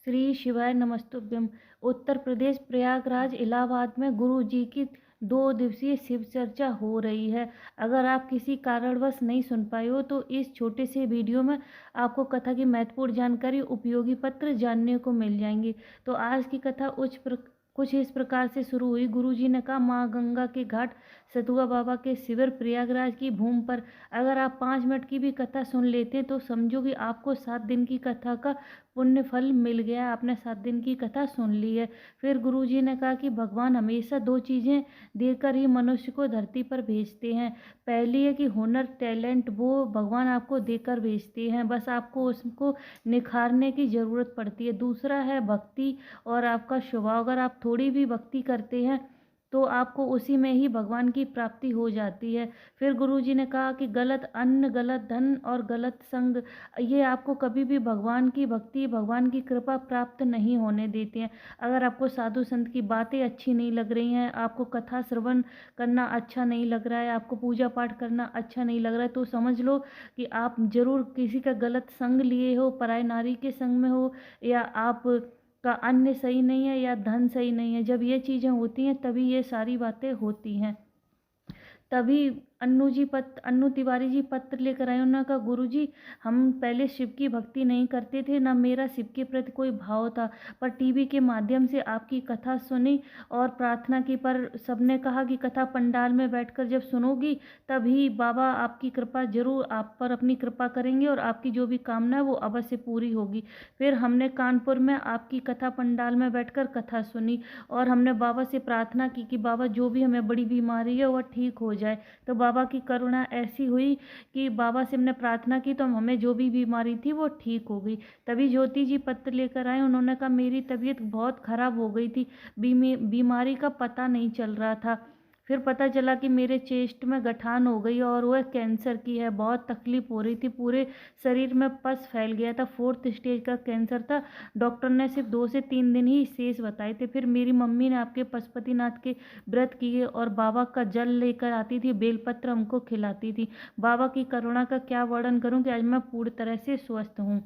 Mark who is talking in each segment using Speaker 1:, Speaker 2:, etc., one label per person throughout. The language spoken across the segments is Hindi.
Speaker 1: श्री शिवाय नमस्तुभ्यम। उत्तर प्रदेश प्रयागराज इलाहाबाद में गुरु जी की 2 दिवसीय शिव चर्चा हो रही है। अगर आप किसी कारणवश नहीं सुन पाए हो तो इस छोटे से वीडियो में आपको कथा की महत्वपूर्ण जानकारी, उपयोगी पत्र जानने को मिल जाएंगी। तो आज की कथा कुछ इस प्रकार से शुरू हुई। गुरु जी ने कहा, माँ गंगा के घाट सतुआ बाबा के शिविर प्रयागराज की भूमि पर अगर आप 5 मिनट की भी कथा सुन लेते हैं तो समझो कि आपको 7 दिन की कथा का पुण्य फल मिल गया। आपने 7 दिन की कथा सुन ली है। फिर गुरुजी ने कहा कि भगवान हमेशा 2 चीज़ें देकर ही मनुष्य को धरती पर भेजते हैं। पहली है कि हुनर, टैलेंट, वो भगवान आपको देकर भेजते हैं, बस आपको उसको निखारने की ज़रूरत पड़ती है। दूसरा है भक्ति और आपका स्वभाव। अगर आप थोड़ी भी भक्ति करते हैं तो आपको उसी में ही भगवान की प्राप्ति हो जाती है। फिर गुरुजी ने कहा कि गलत अन्न, गलत धन और गलत संग ये आपको कभी भी भगवान की भक्ति, भगवान की कृपा प्राप्त नहीं होने देते हैं। अगर आपको साधु संत की बातें अच्छी नहीं लग रही हैं, आपको कथा श्रवण करना अच्छा नहीं लग रहा है, आपको पूजा पाठ करना अच्छा नहीं लग रहा है, तो समझ लो कि आप जरूर किसी का गलत संग लिए हो, पराय नारी के संग में हो, या आप का अन्न सही नहीं है या धन सही नहीं है। जब ये चीज़ें होती हैं तभी ये सारी बातें होती हैं। तभी अन्नू तिवारी जी पत्र लेकर आए। उन्होंने कहा, गुरुजी, हम पहले शिव की भक्ति नहीं करते थे, ना मेरा शिव के प्रति कोई भाव था, पर टीवी के माध्यम से आपकी कथा सुनी और प्रार्थना की, पर सबने कहा कि कथा पंडाल में बैठकर जब सुनोगी तभी बाबा आपकी कृपा जरूर आप पर अपनी कृपा करेंगे और आपकी जो भी कामना है वो अवश्य पूरी होगी। फिर हमने कानपुर में आपकी कथा पंडाल में बैठकर कथा सुनी और हमने बाबा से प्रार्थना की कि बाबा जो भी हमें बड़ी बीमारी है वह ठीक हो जाए। तो बाबा की करुणा ऐसी हुई कि बाबा से हमने प्रार्थना की तो हमें जो भी बीमारी थी वो ठीक हो गई। तभी ज्योति जी पत्र लेकर आए। उन्होंने कहा, मेरी तबीयत बहुत खराब हो गई थी, बीमारी का पता नहीं चल रहा था। फिर पता चला कि मेरे चेस्ट में गठान हो गई और वह कैंसर की है। बहुत तकलीफ हो रही थी, पूरे शरीर में पस फैल गया था, 4th स्टेज का कैंसर था। डॉक्टर ने सिर्फ 2 से 3 दिन ही शेष बताए थे। फिर मेरी मम्मी ने आपके पशुपतिनाथ के व्रत किए और बाबा का जल लेकर आती थी, बेलपत्र हमको खिलाती थी। बाबा की करुणा का क्या वर्णन करूं कि आज मैं पूरी तरह से स्वस्थ हूं।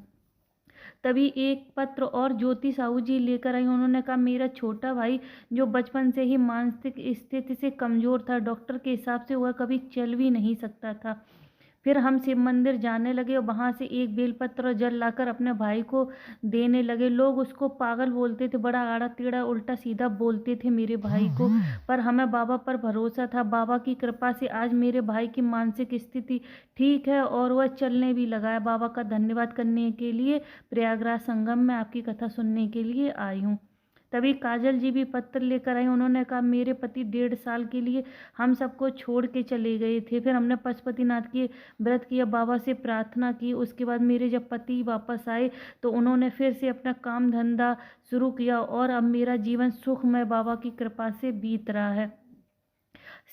Speaker 1: तभी एक पत्र और ज्योति साहू जी लेकर आई। उन्होंने कहा, मेरा छोटा भाई जो बचपन से ही मानसिक स्थिति से कमजोर था, डॉक्टर के हिसाब से वह कभी चल भी नहीं सकता था। फिर हम शिव मंदिर जाने लगे और वहाँ से एक बेलपत्र और जल लाकर अपने भाई को देने लगे। लोग उसको पागल बोलते थे, बड़ा आड़ा टेढ़ा उल्टा सीधा बोलते थे मेरे भाई को, पर हमें बाबा पर भरोसा था। बाबा की कृपा से आज मेरे भाई की मानसिक स्थिति ठीक है और वह चलने भी लगा है। बाबा का धन्यवाद करने के लिए प्रयागराज संगम में आपकी कथा सुनने के लिए आई हूँ। तभी काजल जी भी पत्र लेकर आई। उन्होंने कहा, मेरे पति 1.5 साल के लिए हम सबको छोड़ के चले गए थे। फिर हमने पशुपतिनाथ की व्रत किया, बाबा से प्रार्थना की। उसके बाद मेरे जब पति वापस आए तो उन्होंने फिर से अपना काम धंधा शुरू किया और अब मेरा जीवन सुखमय बाबा की कृपा से बीत रहा है।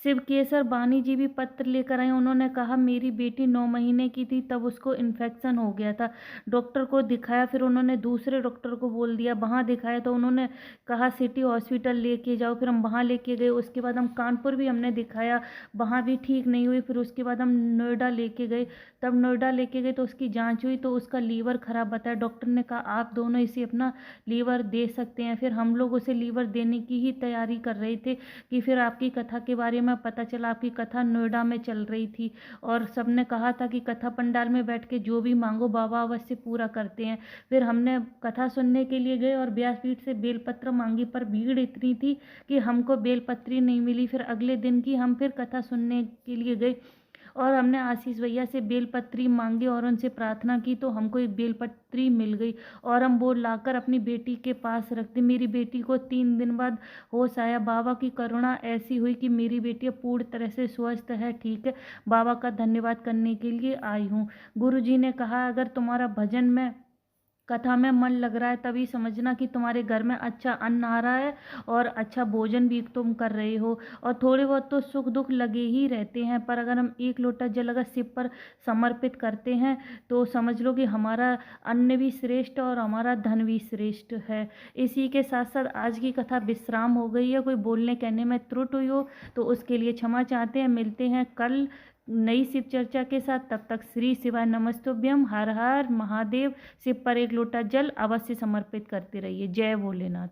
Speaker 1: शिवकेशर बानी जी भी पत्र लेकर आए। उन्होंने कहा, मेरी बेटी 9 महीने की थी तब उसको इन्फेक्शन हो गया था। डॉक्टर को दिखाया, फिर उन्होंने दूसरे डॉक्टर को बोल दिया, वहाँ दिखाया तो उन्होंने कहा सिटी हॉस्पिटल लेके जाओ। फिर हम वहाँ लेके गए। उसके बाद हम कानपुर भी हमने दिखाया, वहाँ भी ठीक नहीं हुई। फिर उसके बाद हम नोएडा लेके गए। तब नोएडा लेके गए तो उसकी जाँच हुई तो उसका लीवर खराब बताया। डॉक्टर ने कहा, आप दोनों इसे अपना लीवर दे सकते हैं। फिर हम लोग उसे लीवर देने की ही तैयारी कर रहे थे कि फिर आपकी कथा के बारे में पता चला। आपकी कथा नोएडा में चल रही थी और सबने कहा था कि कथा पंडाल में बैठ के जो भी मांगो बाबा अवश्य पूरा करते हैं। फिर हमने कथा सुनने के लिए गए और व्यासपीठ से बेलपत्र मांगी, पर भीड़ इतनी थी कि हमको बेलपत्री नहीं मिली। फिर अगले दिन की हम फिर कथा सुनने के लिए गए और हमने आशीष भैया से बेलपत्री मांगी और उनसे प्रार्थना की तो हमको एक बेलपत्री मिल गई और हम वो लाकर अपनी बेटी के पास रख दी। मेरी बेटी को 3 दिन बाद होश आया। बाबा की करुणा ऐसी हुई कि मेरी बेटी अब पूर्ण तरह से स्वस्थ है, ठीक है। बाबा का धन्यवाद करने के लिए आई हूँ। गुरु जी ने कहा, अगर तुम्हारा भजन में कथा में मन लग रहा है तभी समझना कि तुम्हारे घर में अच्छा अन्न आ रहा है और अच्छा भोजन भी तुम कर रहे हो। और थोड़े बहुत तो सुख दुख लगे ही रहते हैं, पर अगर हम 1 लोटा जल अगर शिव पर समर्पित करते हैं तो समझ लो कि हमारा अन्न भी श्रेष्ठ और हमारा धन भी श्रेष्ठ है। इसी के साथ साथ आज की कथा विश्राम हो गई है। कोई बोलने कहने में त्रुटि हुई हो तो उसके लिए क्षमा चाहते हैं। मिलते हैं कल नई शिव चर्चा के साथ। तब तक श्री शिवाय नमस्तुभ्यम। हर हर महादेव। शिव पर एक लोटा जल अवश्य समर्पित करते रहिए। जय भोलेनाथ।